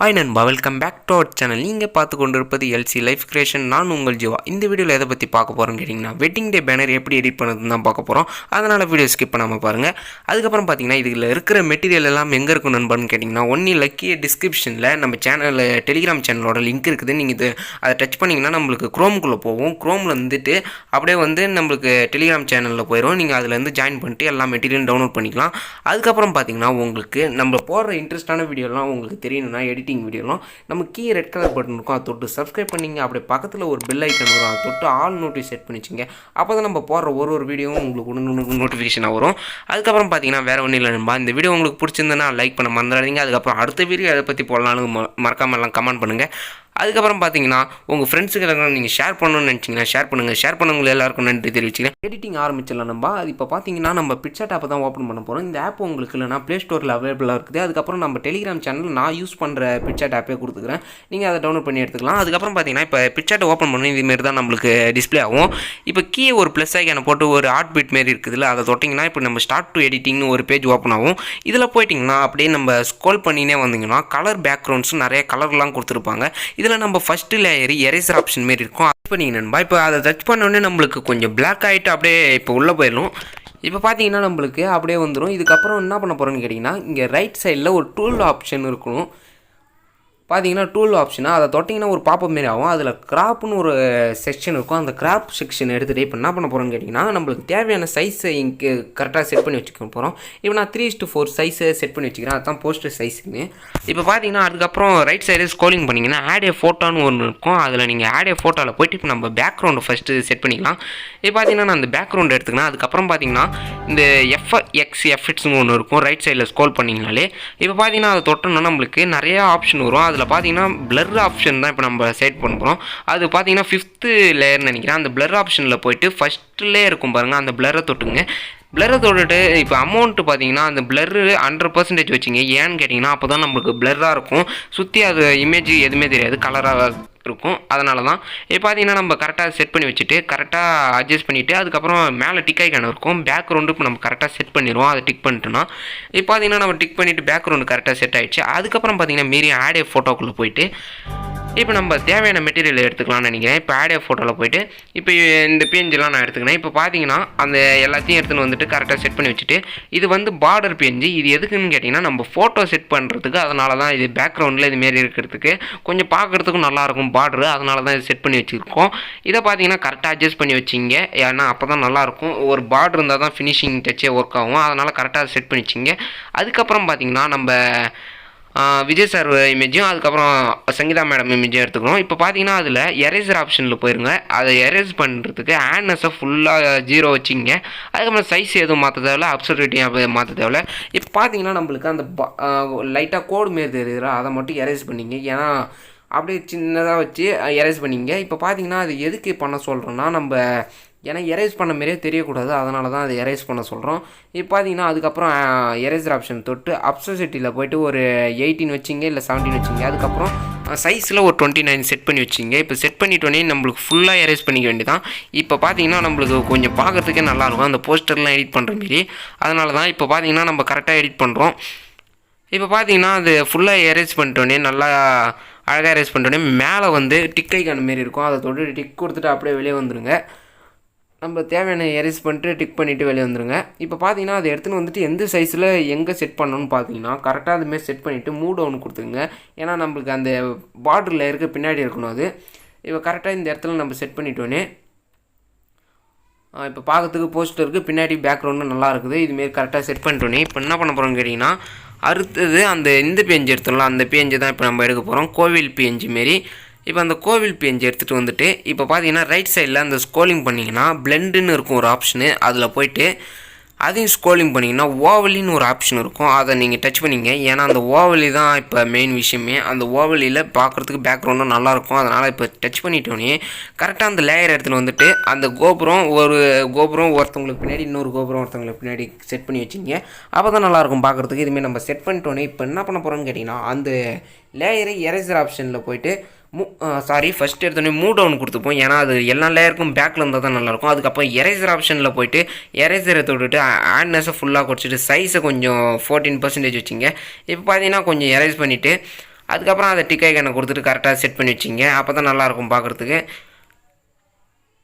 Hi NANBA, welcome back to our channel. நீங்கள் பார்த்து கொண்டிருப்பது எல்சி லைஃப் கிரியேஷன். நான் உங்கள் ஜீவா. இந்த வீடியோவில் எதை பற்றி பார்க்க போகிறோன்னு கேட்டிங்கன்னா, வெட்டிங் டே பேனர் எப்படி எடிட் பண்ணுறதுன்னு தான் பார்க்க போகிறோம். அதனால் வீடியோ ஸ்கிப் பண்ணாமல் பாருங்கள். அதுக்கப்புறம் பார்த்தீங்கன்னா இதில் இருக்கிற மெட்டீரியல் எல்லாம் எங்கே இருக்கும் நண்பர்னு கேட்டிங்கன்னா, ஒன்லி லக்கிய டிஸ்கிரிப்ஷனில் நம்ம சேனலில் டெலிகிராம் சேனலோட லிங்க் இருக்குது. நீங்கள் இது அதை டச் பண்ணிங்கன்னா நம்மளுக்கு க்ரோமுக்குள்ளே போகும். க்ரோமில் வந்துட்டு அப்படியே நம்மளுக்கு டெலிகிராம் சேனலில் போயிடும். நீங்கள் அதிலேருந்து ஜாயின் பண்ணிட்டு எல்லா மெட்டீரியலும் டவுன்லோட் பண்ணிக்கலாம். அதுக்கப்புறம் பார்த்தீங்கன்னா உங்களுக்கு நம்ம போடுற இன்ட்ரெஸ்டான வீடியோலாம் உங்களுக்கு தெரியணும்னா எடிட்டிங் வீடியோலாம் நம்ம கீ ரெட் கலர் பட்டன் இருக்கும், அதை தொட்டு சப்ஸ்கிரைப் பண்ணிங்க. அப்படியே பக்கத்தில் ஒரு பெல் ஐக்கன் வரும், அதை தொட்டு ஆல் நோட்டிஃபிகேஷன் செட் பண்ணிச்சிங்க. அப்போ தான் நம்ம போடுற ஒரு வீடியோவும் உங்களுக்கு நோட்டிஃபிகேஷனாக வரும். அதுக்கப்புறம் பார்த்தீங்கன்னா வேறு ஒன்றும் இல்லை நண்பா, இந்த வீடியோ உங்களுக்கு பிடிச்சிருந்ததுன்னா லைக் பண்ண மறந்துடாதீங்க. அதுக்கப்புறம் அடுத்த வீடியோ அதை பற்றி போடலான்னு மறக்காமல் எல்லாம் கமெண்ட் பண்ணுங்கள். அதுக்கப்புறம் பார்த்தீங்கன்னா உங்கள் ஃப்ரெண்ட்ஸுக்கு எல்லாம் நீங்கள் ஷேர் பண்ணணும்னு நினச்சிங்கன்னா ஷேர் பண்ணவங்க எல்லாருக்கும் நன்றி தெரிவிச்சுக்கிறேன். எடிட்டிங் ஆரம்பிச்சிடலாம் நம்ப. அது இப்போ பார்த்தீங்கன்னா நம்ம பிக்சார்ட் ஆப்பை தான் ஓப்பன் பண்ண போகிறோம். இந்த ஆப் உங்களுக்கு இல்லைனா ப்ளே ஸ்டோரில் அவைலபிளாக இருக்குது. அதுக்கப்புறம் நம்ம டெலிகிராம் சேனல் நான் யூஸ் பண்ணுற பிக்சார்ட் ஆப்பே கொடுத்துக்கிறேன், நீங்கள் அதை டவுன்லோட் பண்ணி எடுத்துக்கலாம். அதுக்கப்புறம் பார்த்தீங்கன்னா இப்போ பிக்சார்ட் ஓப்பன் பண்ணி இதுமாரி தான் நம்மளுக்கு டிஸ்பிளே ஆகும். இப்போ கீ ஒரு ப்ளஸ் ஐக்கான போட்டு ஒரு ஆர்ட் பீட் மாரி இருக்குதுல்ல, அதை தொட்டிங்கன்னா இப்போ நம்ம ஸ்டார்ட் டு எடிட்டிங்னு ஒரு பேஜ் ஓப்பன் ஆகும். இதில் போயிட்டிங்கன்னா அப்படியே நம்ம ஸ்க்ரோல் பண்ணினே வந்தீங்கன்னா கலர் பேக்ரவுண்ட்ஸ் நிறைய கலர்லாம் கொடுத்துருப்பாங்க. இதில் நம்ம ஃபஸ்ட்டு லேயர் எரேசர் ஆப்ஷன் மாரி இருக்கும். அது பண்ணி நண்பா இப்போ அதை டச் பண்ணோடனே நம்மளுக்கு கொஞ்சம் பிளாக் ஆகிட்டு அப்படியே இப்போ உள்ளே போயிடணும். இப்போ பார்த்தீங்கன்னா நம்மளுக்கு அப்படியே வந்துடும். இதுக்கப்புறம் என்ன பண்ண போகிறோன்னு கேட்டிங்கன்னா, இங்கே ரைட் சைடில் ஒரு டூல் ஆப்ஷன் இருக்கணும். பார்த்தீங்கன்னா டூல் ஆப்ஷனாக அதை தொட்டிங்கன்னா ஒரு பாப்பப் மாரி ஆகும். அதில் கிராப்னு ஒரு செக்ஷன் இருக்கும். அந்த கிராப் செக்ஷன் எடுத்துகிட்டு இப்போ என்ன பண்ண போகிறோன்னு கேட்டிங்கன்னா, நம்மளுக்கு தேவையான சைஸை இங்கே கரெக்டாக செட் பண்ணி வச்சுக்க போகிறோம். இப்போ நான் 3:4 சைஸை செட் பண்ணி வச்சுக்கிறேன். அதுதான் போஸ்டர் சைஸுன்னு. இப்போ பார்த்தீங்கன்னா அதுக்கப்புறம் ரைட் சைடு ஸ்க்ரோலிங் பண்ணிங்கன்னா ஆட் ஏ ஃபோட்டோன்னு ஒன்று இருக்கும். அதில் நீங்கள் ஆட் ஏ ஃபோட்டோவில் போய்ட்டு இப்போ நம்ம பேக்ரவுண்டை ஃபஸ்ட்டு செட் பண்ணிக்கலாம். இப்போ பார்த்தீங்கன்னா நான் அந்த பேக்ரவுண்ட் எடுத்துக்கலாம். அதுக்கப்புறம் பார்த்தீங்கன்னா இந்த எஃப்எக்ஸ்னு ஒன்று இருக்கும். ரைட் சைடில் ஸ்க்ரோல் பண்ணிங்கனாலே இப்போ பார்த்தீங்கன்னா அதை தொட்டோம்னா நம்மளுக்கு நிறையா ஆப்ஷன் வரும். அதில் பார்த்தீங்கன்னா பிளர் ஆப்ஷன் தான் இப்போ நம்ம செட் பண்ண போகிறோம். அது பார்த்தீங்கன்னா 5th லேயர்னு நினைக்கிறேன். அந்த பிளர் ஆப்ஷனில் போய்ட்டு ஃபஸ்ட்டு லேயர் இருக்கும் பாருங்கள், அந்த பிளரை தொட்டுங்க. பிளரை தொட்டுட்டு இப்போ அமௌண்ட்டு பார்த்தீங்கன்னா அந்த பிளரு 100% வச்சுங்க. ஏன்னு கேட்டிங்கன்னா அப்போ தான் நம்மளுக்கு பிளராக இருக்கும். சுற்றி அது இமேஜ் எதுவுமே தெரியாது, கலராக இருக்கும். அதனால தான் இப்போ பார்த்தீங்கன்னா நம்ம கரெக்டாக செட் பண்ணி வச்சுட்டு கரெக்டாக அட்ஜஸ்ட் பண்ணிவிட்டு அதுக்கப்புறம் மேலே டிக் ஐக்கான் இருக்கும். பேக்ரவுண்டு இப்போ நம்ம கரெக்டாக செட் பண்ணிடுவோம். அதை டிக் பண்ணிட்டோன்னா இப்போ பார்த்தீங்கன்னா நம்ம டிக் பண்ணிவிட்டு பேக்ரவுண்டு கரெக்டாக செட் ஆகிடுச்சு. அதுக்கப்புறம் பார்த்தீங்கன்னா மீறி ஆட் ஏ ஃபோட்டோக்குள்ளே போயிட்டு இப்போ நம்ம தேவையான மெட்டீரியல் எடுத்துக்கலாம்னு நினைக்கிறேன். இப்போ ஆட் ஏ ஃபோட்டோவில் போய்ட்டு இப்போ இந்த பேஞ்செலாம் நான் எடுத்துக்கிறேன். இப்போ பார்த்தீங்கன்னா அந்த எல்லாத்தையும் எடுத்துன்னு வந்துட்டு கரெக்டாக செட் பண்ணி வச்சுட்டு இது பார்டர் பேஞ்சு. இது எதுக்குன்னு கேட்டிங்கன்னா நம்ம ஃபோட்டோ செட் பண்ணுறதுக்கு. அதனால தான் இது பேக்ரவுண்டில் இதுமாரி இருக்கிறதுக்கு கொஞ்சம் பார்க்குறதுக்கும் நல்லாயிருக்கும் பார்டரு. அதனால தான் இது செட் பண்ணி வச்சுருக்கோம். இதை பார்த்தீங்கன்னா கரெக்டாக அட்ஜஸ்ட் பண்ணி வச்சிங்க, ஏன்னா அப்போ தான் நல்லாயிருக்கும். ஒரு பார்டர் இருந்தால் தான் ஃபினிஷிங் டச்சே ஒர்க் ஆகும். அதனால் கரெக்டாக செட் பண்ணி வச்சிங்க. அதுக்கப்புறம் பார்த்தீங்கன்னா நம்ம விஜய் சார் இமேஜும் அதுக்கப்புறம் சங்கீதா மேடம் இமேஜும் எடுத்துக்கிறோம். இப்போ பார்த்தீங்கன்னா அதில் எரேசர் ஆப்ஷனில் போயிருங்க. அதை எரேஸ் பண்ணுறதுக்கு ஹேண்ட்னஸை ஃபுல்லாக 0 வச்சுங்க. அதுக்கப்புறம் சைஸ் எதுவும் மாற்ற தேவையில்ல, அப்சர்வேட்டியாக மாற்ற தேவையில்ல. இப்போ பார்த்தீங்கன்னா நம்மளுக்கு அந்த லைட்டாக கோடு மாரி தெரியுதுல, அதை மட்டும் எரேஸ் பண்ணிங்க. ஏன்னா அப்படியே சின்னதாக வச்சு எரேஸ் பண்ணிங்க. இப்போ பார்த்தீங்கன்னா அது எதுக்கு பண்ண சொல்கிறோன்னா, நம்ம ஏன்னா எரேஸ் பண்ண மாரியே தெரியக்கூடாது, அதனால தான் அதை எரேஸ் பண்ண சொல்கிறோம். இப்போ பார்த்தீங்கன்னா அதுக்கப்புறம் எரேசர் ஆப்ஷன் தொட்டு அப்சசிட்டியில் போய்ட்டு ஒரு 18 வச்சிங்க, இல்லை 17 வச்சிங்க. அதுக்கப்புறம் சைஸில் ஒரு 29 செட் பண்ணி வச்சிங்க. இப்போ செட் பண்ணிட்டோன்னே நம்மளுக்கு ஃபுல்லாக எரேஸ் பண்ணிக்க வேண்டியதான். இப்போ பார்த்தீங்கன்னா நம்மளுக்கு கொஞ்சம் பார்க்குறதுக்கே நல்லாயிருக்கும் அந்த போஸ்டர்லாம் எடிட் பண்ணுற மாரி. அதனால தான் இப்போ பார்த்தீங்கன்னா நம்ம கரெக்டாக எடிட் பண்ணுறோம். இப்போ பார்த்தீங்கன்னா அது ஃபுல்லாக எரேஸ் பண்ணிட்டோன்னே நல்லா அழகாக எரேஸ் பண்ணிட்டோன்னே மேலே டிக் ஐக்கான மாரி இருக்கும். அதை தொட்டு டிக் கொடுத்துட்டு அப்படியே வெளியே வந்துடுங்க. நம்ம தேவையான எரேஸ் பண்ணிட்டு டிக் பண்ணிவிட்டு வெளியே வந்துடுங்க. இப்போ பார்த்தீங்கன்னா அதை எடுத்துன்னு எந்த சைஸில் எங்கே செட் பண்ணணும்னு பார்த்தீங்கன்னா கரெக்டாக அதுமாரி செட் பண்ணிவிட்டு மூவ் டவுன் கொடுத்துருங்க. ஏன்னா நம்மளுக்கு அந்த பார்டரில் இருக்க பின்னாடி இருக்கணும் அது. இப்போ கரெக்டாக இந்த இடத்துல நம்ம செட் பண்ணிட்டோன்னே இப்போ பார்க்கறதுக்கு போஸ்டருக்கு பின்னாடி பேக்ரவுண்டும் நல்லா இருக்குது. இதுமாரி கரெக்டாக செட் பண்ணிட்டோன்னே இப்போ என்ன பண்ண போகிறோம்னு கேட்டிங்கன்னா, அடுத்தது இந்த பேஞ்சு எடுத்துடலாம். அந்த பேஞ்சு தான் இப்போ நம்ம எடுக்க போகிறோம், கோவில் பேஞ்சு மாரி. இப்போ அந்த கோவில் பேஞ்சு எடுத்துகிட்டு இப்போ பார்த்தீங்கன்னா ரைட் சைடில் அந்த ஸ்க்ரோலிங் பண்ணிங்கன்னா பிளெண்டுன்னு இருக்கும் ஒரு ஆப்ஷனு. அதில் போய்ட்டு அதையும் ஸ்க்ரோலிங் பண்ணிங்கன்னா ஓவலின்னு ஒரு ஆப்ஷன் இருக்கும். அதை நீங்கள் டச் பண்ணிங்க. ஏன்னா அந்த ஓவலி தான் இப்போ மெயின் விஷயமே. அந்த ஓவலியில் பார்க்குறதுக்கு பேக்ரவுண்டும் நல்லாயிருக்கும். அதனால் இப்போ டச் பண்ணிட்டோன்னே கரெக்டாக அந்த லேயர் எடுத்துகிட்டு அந்த கோபுரம் ஒருத்தவங்களுக்கு பின்னாடி இன்னொரு கோபுரம் ஒருத்தவங்களுக்கு பின்னாடி செட் பண்ணி வச்சிங்க. அப்போ தான் நல்லாயிருக்கும் பார்க்குறதுக்கு. இதுமாரி நம்ம செட் பண்ணிட்டோன்னே இப்போ என்ன பண்ண போகிறோம்னு கேட்டிங்கன்னா, அந்த லேயரை எரேசர் ஆப்ஷனில் போய்ட்டு ஃபஸ்ட் எடுத்தோடனே மூவ் டவுன் கொடுத்துப்போம். ஏன்னா அது எல்லா லேயருக்கும் பேக்கில் இருந்தால் தான் நல்லாயிருக்கும். அதுக்கப்புறம் எரேசர் ஆப்ஷனில் போய்ட்டு எரேசரை தொட்டுட்டு ஹேண்ட்னஸை ஃபுல்லாக குறைச்சிட்டு சைஸை கொஞ்சம் 14% வச்சுங்க. இப்போ பார்த்தீங்கன்னா கொஞ்சம் எரேஸ் பண்ணிவிட்டு அதுக்கப்புறம் அதை டிக் ஐக்கானை கொடுத்துட்டு கரெக்டாக செட் பண்ணி வச்சிங்க. அப்போ தான் நல்லாயிருக்கும் பார்க்குறதுக்கு.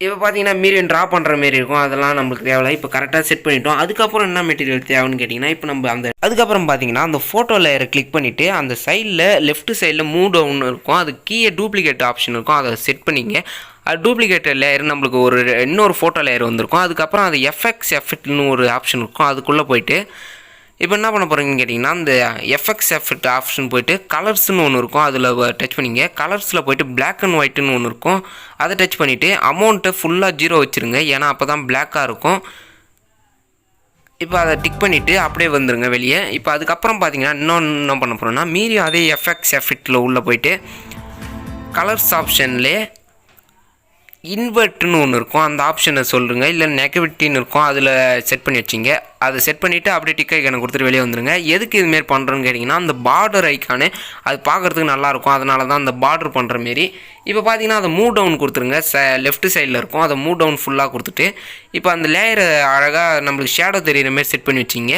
இப்போ பார்த்தீங்கன்னா மீறியும் ட்ரா பண்ணுற மாரி இருக்கும், அதெல்லாம் நம்மளுக்கு தேவையில்லை. இப்போ கரெக்டாக செட் பண்ணிட்டோம். அதுக்கப்புறம் என்ன மெட்டீரியல் தேவைன்னு கேட்டிங்கன்னா, இப்போ நம்ம அதுக்கப்புறம் பார்த்தீங்கன்னா அந்த ஃபோட்டோ லேயரை கிளிக் பண்ணிவிட்டு அந்த சைடில் லெஃப்ட் சைடில் மூவ் டவுன் இருக்கும், அது கீழே டூப்ளிகேட் ஆப்ஷன் இருக்கும், அதை செட் பண்ணிங்க. அது டூப்ளிகேட் லேயர் நம்மளுக்கு இன்னொரு ஃபோட்டோ லேயர் வந்திருக்கும். அதுக்கப்புறம் அது எஃபெக்ட்னு ஒரு ஆப்ஷன் இருக்கும், அதுக்குள்ளே போயிட்டு இப்போ என்ன பண்ண போகிறீங்கன்னு கேட்டிங்கன்னா, அந்த எஃபெக்ட் ஆப்ஷன் போய்ட்டு கலர்ஸ்னு ஒன்று இருக்கும், அதில் டச் பண்ணிங்க. கலர்ஸில் போய்ட்டு பிளாக் அண்ட் ஒயிட்டுன்னு ஒன்று இருக்கும், அதை டச் பண்ணிவிட்டு அமௌண்ட்டை ஃபுல்லாக 0 வச்சுருங்க, ஏன்னா அப்போ தான் பிளாக்காக இருக்கும். இப்போ அதை டிக் பண்ணிவிட்டு அப்படியே வந்துடுங்க வெளியே. இப்போ அதுக்கப்புறம் பார்த்தீங்கன்னா இன்னொன்று என்ன பண்ண போகிறோன்னா, மீறி அதே எஃபெக்டில் உள்ளே போய்ட்டு கலர்ஸ் ஆப்ஷன்லேயே இன்வெர்ட்னு ஒன்று இருக்கும், அந்த ஆப்ஷனை சொல்லுங்க. இல்லை நெகட்டிவ்னு இருக்கும், அதில் செட் பண்ணி வச்சிங்க. அதை செட் பண்ணிவிட்டு அப்படியே டிக் ஐக்கானை கொடுத்துட்டு வெளியே வந்துடுங்க. எதுக்கு இதுமாரி பண்ணுறோன்னு கேட்டிங்கன்னா, அந்த பார்டர் ஐக்கானு அது பார்க்குறதுக்கு நல்லாயிருக்கும், அதனால தான் அந்த பார்டர் பண்ணுற மாரி. இப்போ பார்த்தீங்கன்னா அதை மூவ் டவுன் கொடுத்துருங்க, லெஃப்ட் சைடில் இருக்கும், அதை மூவ் டவுன் ஃபுல்லாக கொடுத்துட்டு இப்போ அந்த லேயரை அழகாக நம்மளுக்கு ஷேடோ தெரிகிற மாரி செட் பண்ணி வச்சிங்க.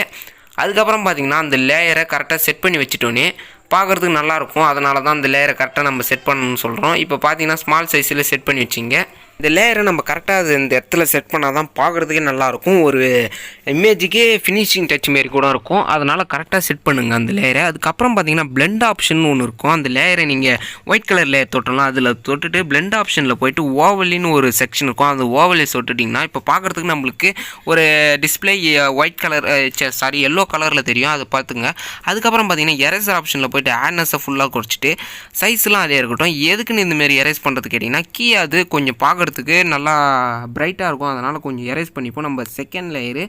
அதுக்கப்புறம் பார்த்தீங்கன்னா அந்த லேயரை கரெக்டாக செட் பண்ணி வச்சுட்டோன்னே பார்க்குறதுக்கு நல்லாயிருக்கும், அதனால தான் அந்த லேயரை கரெக்டாக நம்ம செட் பண்ணணும்னு சொல்கிறோம். இப்போ பார்த்தீங்கன்னா ஸ்மால் சைஸில் செட் பண்ணி வச்சிங்க. இந்த லேயரை நம்ம கரெக்டாக அது இந்த இடத்துல செட் பண்ணால் தான் பார்க்குறதுக்கே நல்லாயிருக்கும், ஒரு இமேஜுக்கே ஃபினிஷிங் டச் மாரி கூட இருக்கும், அதனால் கரெக்டாக செட் பண்ணுங்கள் அந்த லேயரை. அதுக்கப்புறம் பார்த்தீங்கன்னா பிளெண்ட் ஆப்ஷன் ஒன்று இருக்கும், அந்த லேயரை நீங்கள் ஒயிட் கலர் லேயர் தொட்டலாம், அதில் தொட்டுட்டு பிளெண்ட் ஆப்ஷனில் போய்ட்டு ஓவலின்னு ஒரு செக்ஷன் இருக்கும், அந்த ஓவலை தொட்டுட்டிங்கன்னா இப்போ பார்க்குறதுக்கு நம்மளுக்கு ஒரு டிஸ்பிளே ஒயிட் கலர் எல்லோ கலரில் தெரியும், அதை பார்த்துங்க. அதுக்கப்புறம் பார்த்தீங்கன்னா எரேசர் ஆப்ஷனில் போய்ட்டு ஆட்னஸை ஃபுல்லாக குறைச்சிட்டு சைஸ்லாம் அதே இருக்கட்டும். எதுக்குன்னு இந்தமாரி எரேஸ் பண்ணுறது கேட்டிங்கன்னா, அது கொஞ்சம் பார்க்குறதுக்கு நல்லா பிரைட்டாக இருக்கும், அதனால் கொஞ்சம் எரேஸ் பண்ணிப்போம். நம்ம செகண்ட் லேயரு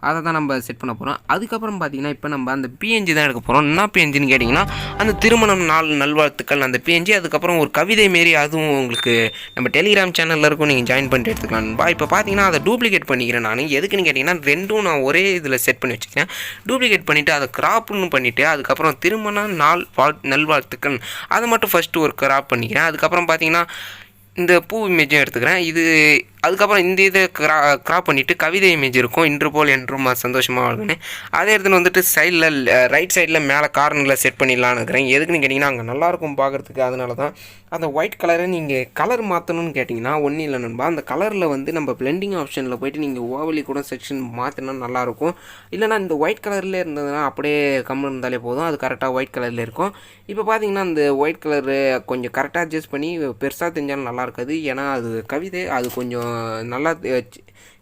அதை தான் நம்ம செட் பண்ண போகிறோம். அதுக்கப்புறம் பார்த்தீங்கன்னா இப்போ நம்ம அந்த பிஎன்ஜி தான் எடுக்க போகிறோம். என்ன பிஎன்ஜின்னு கேட்டிங்கன்னா, அந்த திருமணம் நாள் நல்வாழ்த்துக்கள் அந்த பிஎன்ஜி. அதுக்கப்புறம் ஒரு கவிதை மாரி, அதுவும் உங்களுக்கு நம்ம டெலிகிராம் சேனலில் இருக்கும், நீங்கள் ஜாயின் பண்ணிட்டு எடுத்துக்கலாம். இப்போ பார்த்தீங்கன்னா அதை டூப்ளிகேட் பண்ணிக்கிறேன் நான். எதுக்குன்னு கேட்டிங்கன்னா, ரெண்டும் நான் ஒரே இதில் செட் பண்ணி வச்சுக்கிறேன். டூப்ளிகேட் பண்ணிவிட்டு அதை கிராப்னு பண்ணிவிட்டு அதுக்கப்புறம் திருமண நாள் நல்வாழ்த்துக்கள் அதை மட்டும் ஃபஸ்ட்டு ஒரு கிராப் பண்ணிக்கிறேன். அதுக்கப்புறம் பார்த்தீங்கன்னா இந்த பூ இமேஜும் எடுத்துக்கிறேன். அதுக்கப்புறம் இந்த இதை கிராப் பண்ணிவிட்டு கவிதை இமேஜ் இருக்கும், இன்று போல் என்றும் சந்தோஷமாக வாழ்கன்னு, அதை எடுத்துன்னு வந்துட்டு சைடில் ரைட் சைடில் மேலே கார்னரில் செட் பண்ணிடலான்னு இருக்கிறேன். எதுக்குன்னு கேட்டிங்கன்னா அங்கே நல்லாயிருக்கும் பார்க்குறதுக்கு, அதனால தான். அந்த ஒயிட் கலரை நீங்கள் கலர் மாற்றணும்னு கேட்டிங்கன்னா ஒன்றும் இல்லை நண்பா, அந்த கலரில் வந்து நம்ம பிளெண்டிங் ஆப்ஷனில் போய்ட்டு நீங்கள் ஓவலி கூட செக்ஷன் மாற்றினா நல்லாயிருக்கும். இல்லைனா இந்த ஒயிட் கலரில் இருந்ததுன்னா அப்படியே கம்மி இருந்தாலே போதும், அது கரெக்டாக ஒயிட் கலரில் இருக்கும். இப்போ பார்த்தீங்கன்னா அந்த ஒயிட் கலரு கொஞ்சம் கரெக்டாக அட்ஜஸ்ட் பண்ணி பெருசாக தெரிஞ்சாலும் நல்லா இருக்காது, ஏன்னா அது கவிதை, அது கொஞ்சம் நல்லா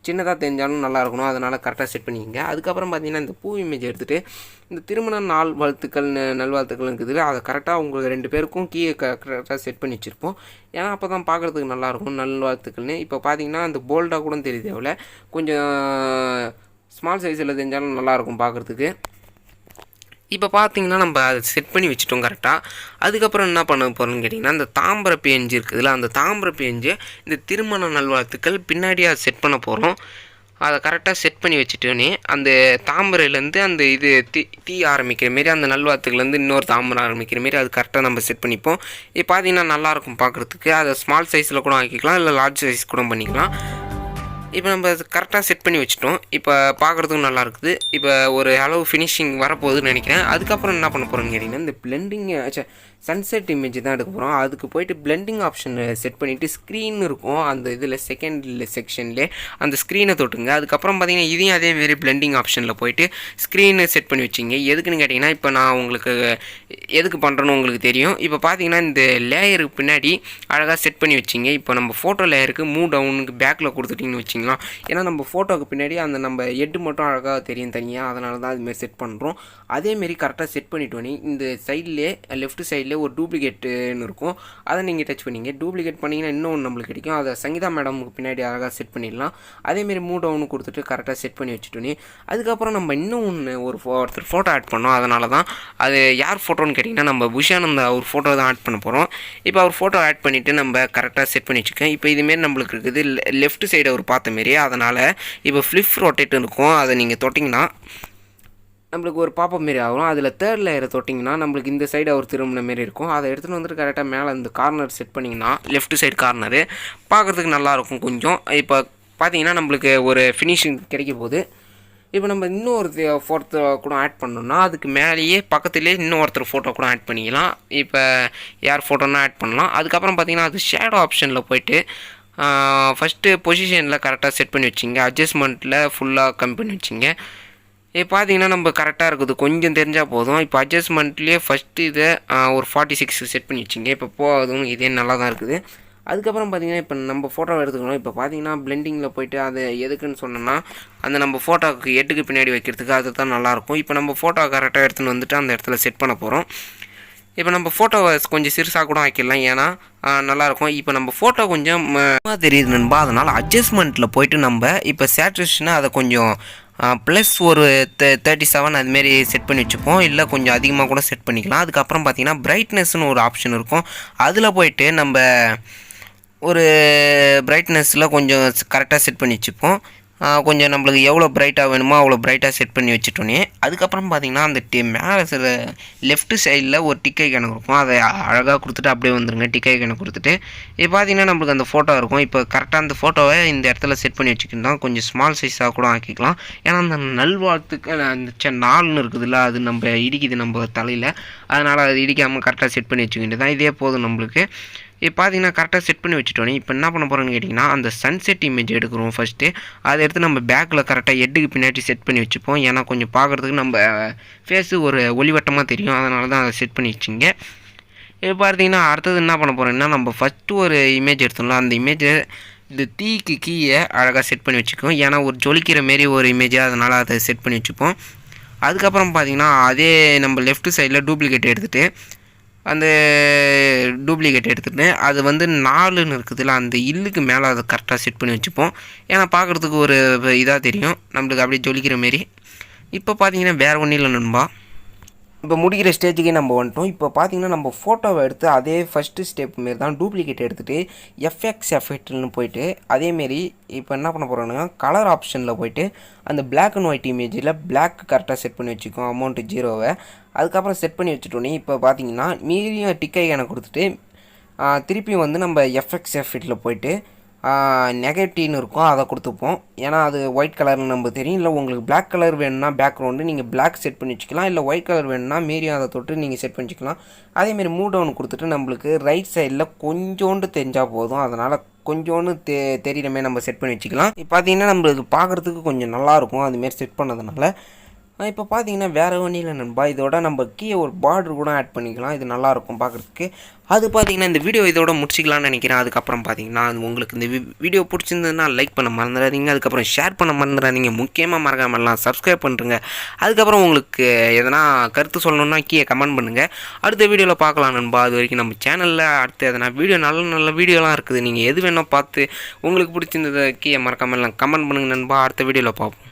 சின்னதாக தெரிஞ்சாலும் நல்லா இருக்கணும், அதனால் கரெக்டாக செட் பண்ணிக்கங்க. அதுக்கப்புறம் பார்த்தீங்கன்னா இந்த பூ இமேஜ் எடுத்துகிட்டு இந்த திருமண நாள் நல்வாழ்த்துக்கள் இருக்குது, அதை கரெக்டாக உங்களுக்கு 2 பேருக்கும் கரெக்டாக செட் பண்ணி வச்சுருப்போம், ஏன்னா அப்போ தான் பார்க்குறதுக்கு நல்லாயிருக்கும் நல்வாழ்த்துக்கள்னு. இப்போ பார்த்தீங்கன்னா அந்த போல்டாக கூட தெரியுது, எவ்வளோ கொஞ்சம் ஸ்மால் சைஸில் தெரிஞ்சாலும் நல்லாயிருக்கும் பார்க்குறதுக்கு. இப்போ பார்த்தீங்கன்னா நம்ம அதை செட் பண்ணி வச்சுட்டோம் கரெக்டாக. அதுக்கப்புறம் என்ன பண்ண போகிறோம்னு கேட்டிங்கன்னா, அந்த தாம்பர பேஞ்சு இருக்குதுல்ல, அந்த தாம்பர பேஞ்சு இந்த திருமண நல்வாழ்த்துக்கள் பின்னாடி அதை செட் பண்ண போகிறோம். அதை கரெக்டாக செட் பண்ணி வச்சுட்டோன்னே அந்த தாம்பரையிலேருந்து அந்த இது தீ ஆரம்பிக்கிற மாரி, அந்த நல்வாழ்த்துக்கள்லேருந்து இன்னொரு தாம்பரை ஆரம்பிக்கிற மாரி அது கரெக்டாக நம்ம செட் பண்ணிப்போம். இப்போ பார்த்தீங்கன்னா நல்லாயிருக்கும் பார்க்குறதுக்கு. அதை ஸ்மால் சைஸில் கூட ஆக்கிக்கலாம், இல்லை லார்ஜ் சைஸ் கூட பண்ணிக்கலாம். இப்போ நம்ம அது கரெக்டாக செட் பண்ணி வச்சுட்டோம். இப்போ பார்க்குறதுக்கும் நல்லா இருக்குது. இப்போ ஒரு அளவு ஃபினிஷிங் வரப்போகுதுன்னு நினைக்கிறேன். அதுக்கப்புறம் என்ன பண்ண போகிறோன்னு கேட்டிங்கன்னா, இந்த பிளெண்டிங் சன்செட் இமேஜ் தான் எடுக்க போகிறோம். அதுக்கு போய்ட்டு பிளெண்டிங் ஆப்ஷன் செட் பண்ணிவிட்டு ஸ்க்ரீன் இருக்கும் அந்த இதில் செகண்ட் செக்ஷன்லேயே அந்த ஸ்க்ரீனை தொட்டுங்க. அதுக்கப்புறம் பார்த்தீங்கன்னா இதையும் அதேமாரி பிளெண்டிங் ஆப்ஷனில் போய்ட்டு ஸ்க்ரீனை செட் பண்ணி வச்சிங்க. எதுக்குன்னு கேட்டிங்கன்னா, இப்போ நான் உங்களுக்கு எதுக்கு பண்ணுறேன்னு உங்களுக்கு தெரியும். இப்போ பார்த்தீங்கன்னா இந்த லேயருக்கு பின்னாடி அழகாக செட் பண்ணி வச்சிங்க. இப்போ நம்ம ஃபோட்டோ லேயருக்கு மூவ் டவுனுக்கு பேக்கில் கொடுத்துட்டிங்கன்னு வச்சிங்களா, ஏன்னா நம்ம ஃபோட்டோவுக்கு பின்னாடி அந்த நம்ம ஹெட் மட்டும் அழகாக தெரியும் தனியாக, அதனால தான் அதுமாரி செட் பண்ணுறோம். அதேமாரி கரெக்டாக செட் பண்ணிட்டோன்னே இந்த சைட்லேயே லெஃப்ட் சைட்லேயே ஒரு டூப்ளிகேட்டுன்னு இருக்கும், அதை நீங்கள் டச் பண்ணிங்க. டூப்ளிகேட் பண்ணிங்கன்னா இன்னொன்று நம்மளுக்கு கிடைக்கும், அதை சங்கீதா மேடமுக்கு பின்னாடி அழகாக செட் பண்ணிடலாம். அதேமாரி மூவ் டவுனு கொடுத்துட்டு கரெக்டாக செட் பண்ணி வச்சுட்டோன்னே அதுக்கப்புறம் நம்ம இன்னும் ஒருத்தர் ஃபோட்டோ ஆட் பண்ணோம். அதனால தான் அது யார் ஃபோட்டோன்னு கேட்டிங்கன்னா, நம்ம புஷானந்த அவர் ஃபோட்டோ தான் ஆட் பண்ண போகிறோம். இப்போ அவர் ஃபோட்டோ ஆட் பண்ணிவிட்டு நம்ம கரெக்டாக செட் பண்ணி வச்சுக்கேன். இப்போ இதுமாரி நம்மளுக்கு இருக்குது லெஃப்ட் சைடு அவர் பார்த்த மாரி, அதனால் இப்போ ஃப்ளிப் ரொட்டேட் இருக்கும், அதை நீங்கள் தொட்டிங்கன்னா நம்மளுக்கு ஒரு பாப்பப் மாரி ஆகும். அதில் தேர்ட் லேயரை தொட்டிங்கன்னா நம்மளுக்கு இந்த சைடு அவர் திரும்பின மாரி இருக்கும். அதை எடுத்துகிட்டு வந்துட்டு கரெக்டாக மேலே இந்த கார்னர் செட் பண்ணிங்கன்னா லெஃப்ட் சைடு கார்னரு பார்க்குறதுக்கு நல்லாயிருக்கும் கொஞ்சம். இப்போ பார்த்தீங்கன்னா நம்மளுக்கு ஒரு ஃபினிஷிங் கிடைக்க போகுது. இப்போ நம்ம இன்னொரு ஃபோட்டோ கூட ஆட் பண்ணோம்னா அதுக்கு மேலேயே பக்கத்துலேயே இன்னொருத்தர் ஃபோட்டோ கூட ஆட் பண்ணிக்கலாம். இப்போ யார் ஃபோட்டோன்னா ஆட் பண்ணலாம். அதுக்கப்புறம் பார்த்திங்கன்னா அது ஷேடோ ஆப்ஷனில் போய்ட்டு ஃபஸ்ட்டு பொசிஷனில் கரெக்டாக செட் பண்ணி வச்சிங்க. அட்ஜஸ்ட்மெண்ட்டில் ஃபுல்லாக கம்மி பண்ணி வச்சிங்க. இப்போ பார்த்தீங்கன்னா நம்ம கரெக்டாக இருக்குது, கொஞ்சம் தெரிஞ்சால் போதும். இப்போ அட்ஜஸ்ட்மெண்ட்லேயே ஃபஸ்ட்டு இதை ஒரு 46 செட் பண்ணி வச்சிங்க. இப்போ போதும், இதே நல்லா தான் இருக்குது. அதுக்கப்புறம் பார்த்திங்கன்னா இப்போ நம்ம ஃபோட்டோவை எடுத்துக்கணும். இப்போ பார்த்தீங்கன்னா பிளெண்டிங்கில் போய்ட்டு அது எதுக்குன்னு சொன்னோன்னா அந்த நம்ம ஃபோட்டோவுக்கு எட்டுக்கு பின்னாடி வைக்கிறதுக்கு அது தான் நல்லாயிருக்கும். இப்போ நம்ம ஃபோட்டோ கரெக்டாக எடுத்துன்னு வந்துட்டு அந்த இடத்துல செட் பண்ண போகிறோம். இப்போ நம்ம ஃபோட்டோவை கொஞ்சம் சிறுசாக கூட ஆக்கிடலாம், ஏன்னா நல்லாயிருக்கும். இப்போ நம்ம ஃபோட்டோ கொஞ்சம் தெரியுது நண்பா, அதனால் அட்ஜஸ்ட்மெண்ட்டில் போய்ட்டு நம்ம இப்போ சேச்சுரேஷனை அதை கொஞ்சம் ப்ளஸ் ஒரு 37 அதுமாரி செட் பண்ணி வச்சுப்போம். இல்லை கொஞ்சம் அதிகமாக கூட செட் பண்ணிக்கலாம். அதுக்கப்புறம் பார்த்திங்கன்னா பிரைட்னஸ்னு ஒரு ஆப்ஷன் இருக்கும். அதில் போய்ட்டு நம்ம ஒரு பிரைட்னஸில் கொஞ்சம் கரெக்டாக செட் பண்ணி வச்சுப்போம். கொஞ்சம் நம்மளுக்கு எவ்வளோ பிரைட்டாக வேணுமோ அவ்வளோ பிரைட்டாக செட் பண்ணி வச்சுட்டோன்னே அதுக்கப்புறம் பார்த்திங்கன்னா அந்த மேலே சில லெஃப்ட்டு சைடில் ஒரு டிக்கை கணக்கு இருக்கும். அதை அழகாக கொடுத்துட்டு அப்படியே வந்துடுங்க. டிக்கை கணக்கு கொடுத்துட்டு இப்போ பார்த்திங்கன்னா நம்மளுக்கு அந்த ஃபோட்டோ இருக்கும். இப்போ கரெக்டாக அந்த ஃபோட்டோவை இந்த இடத்துல செட் பண்ணி வச்சுக்கிட்டோம். கொஞ்சம் ஸ்மால் சைஸாக கூட ஆக்கிக்கலாம். ஏன்னா அந்த நல்வாழ்த்துக்கு அந்த 4ன்னு இருக்குதுல்ல, அது நம்ம இடிக்குது நம்ம தலையில். அதனால் அது இடிக்காமல் கரெக்டாக செட் பண்ணி வச்சுக்கிட்டு தான் இதே போதும் நம்மளுக்கு. இப்போ பார்த்தீங்கன்னா கரெக்டாக செட் பண்ணி வச்சுட்டோன்னே இப்போ என்ன பண்ண போகிறோன்னு கேட்டிங்கன்னா அந்த சன்செட் இமேஜ் எடுக்கிறோம் ஃபஸ்ட்டு. அதை எடுத்து நம்ம பேக்கில் கரெக்டாக ஹெட்டுக்கு பின்னாடி செட் பண்ணி வச்சுப்போம். ஏன்னா கொஞ்சம் பார்க்குறதுக்கு நம்ம ஃபேஸு ஒரு ஒளிவட்டமாக தெரியும், அதனால தான் அதை செட் பண்ணி வச்சுங்க. இப்போ பார்த்தீங்கன்னா அடுத்தது என்ன பண்ண போகிறோம்னா நம்ம ஃபஸ்ட்டு ஒரு இமேஜ் எடுத்தோம்ல, அந்த இமேஜை இந்த தீக்கு கீழே அழகாக செட் பண்ணி வச்சுக்கோம். ஏன்னா ஒரு ஜொலிக்கிற மாரி ஒரு இமேஜாக, அதனால் அதை செட் பண்ணி வச்சுப்போம். அதுக்கப்புறம் பார்த்திங்கன்னா அதே நம்ம லெஃப்ட் சைடில் டூப்ளிகேட் எடுத்துகிட்டு அந்த டூப்ளிகேட் எடுத்துகிட்டு அது வந்து 4ன்னு இருக்குதுல்ல, அந்த இல்லுக்கு மேலே அதை கரெக்டாக செட் பண்ணி வச்சுப்போம். ஏன்னா பார்க்குறதுக்கு ஒரு இதாக தெரியும் நம்மளுக்கு அப்படியே ஜொலிக்கிற மாரி. இப்போ பார்த்தீங்கன்னா வேறு ஒன்றும் இல்லை நண்பா, இப்போ முடிக்கிற ஸ்டேஜுக்கே நம்ம வந்துட்டோம். இப்போ பார்த்தீங்கன்னா நம்ம ஃபோட்டோவை எடுத்து அதே ஃபஸ்ட்டு ஸ்டெப் மாரி தான் டூப்ளிகேட் எடுத்துகிட்டு எஃப்எக்ஸ் எஃபெக்ட்னு போய்ட்டு அதேமாரி இப்போ என்ன பண்ண போகிறோன்னா கலர் ஆப்ஷனில் போய்ட்டு அந்த பிளாக் அண்ட் ஒயிட் இமேஜில் பிளாக் கரெக்டாக செட் பண்ணி வச்சுக்கோம், அமௌண்ட்டு 0வை. அதுக்கப்புறம் செட் பண்ணி வச்சுட்டோன்னே இப்போ பார்த்தீங்கன்னா மீறியும் டிக்கை எனக்கு கொடுத்துட்டு திருப்பி வந்து நம்ம எஃப்எக்ஸ் எஃபெக்டில் போய்ட்டு நெகட்டிவ்னு இருக்கும், அதை கொடுத்துப்போம். ஏன்னா அது ஒயிட் கலர்னு நம்ம தெரியும். இல்லை உங்களுக்கு பிளாக் கலர் வேணும்னா பேக்ரவுண்டு நீங்கள் பிளாக் செட் பண்ணி வச்சுக்கலாம். இல்லை ஒயிட் கலர் வேணும்னா மீறியும் அதை தொட்டு நீங்கள் செட் பண்ணி வச்சுக்கலாம். அதேமாரி மூவ் டவுன் கொடுத்துட்டு நம்மளுக்கு ரைட் சைடில் கொஞ்சோண்டு தெரிஞ்சால் போதும், அதனால் கொஞ்சோண்டு தெரிகிற மாரி நம்ம செட் பண்ணி வச்சுக்கலாம். இப்போ பார்த்தீங்கன்னா நம்மளுக்கு பார்க்குறதுக்கு கொஞ்சம் நல்லாயிருக்கும் அதுமாரி செட் பண்ணதுனால. இப்போ பார்த்தீங்கன்னா வேறு ஒன்றும் இல்லை நண்பா, இதோட நம்ம கீழே ஒரு பார்டர் கூட ஆட் பண்ணிக்கலாம், இது நல்லாயிருக்கும் பார்க்குறதுக்கு. அது பார்த்தீங்கன்னா இந்த வீடியோ இதோட முடிச்சிக்கலாம்னு நினைக்கிறேன். அதுக்கப்புறம் பார்த்தீங்கன்னா உங்களுக்கு இந்த வீடியோ பிடிச்சிருந்ததுன்னா லைக் பண்ண மறந்துடாதீங்க. அதுக்கப்புறம் ஷேர் பண்ண மறந்துடாதீங்க. முக்கியமாக மறக்காமலாம் சப்ஸ்கிரைப் பண்ணுறங்க. அதுக்கப்புறம் உங்களுக்கு எதனா கருத்து சொல்லணுன்னா கீழே கமெண்ட் பண்ணுங்கள். அடுத்த வீடியோவில் பார்க்கலாம் நண்பா. அது வரைக்கும் நம்ம சேனலில் அடுத்து எதனா வீடியோ நல்ல வீடியோலாம் இருக்குது, நீங்கள் எது வேணால் பார்த்து உங்களுக்கு பிடிச்சிருந்ததை கீழே மறக்காமலாம் கமெண்ட் பண்ணுங்கள் நண்பா. அடுத்த வீடியோவில் பார்ப்போம்.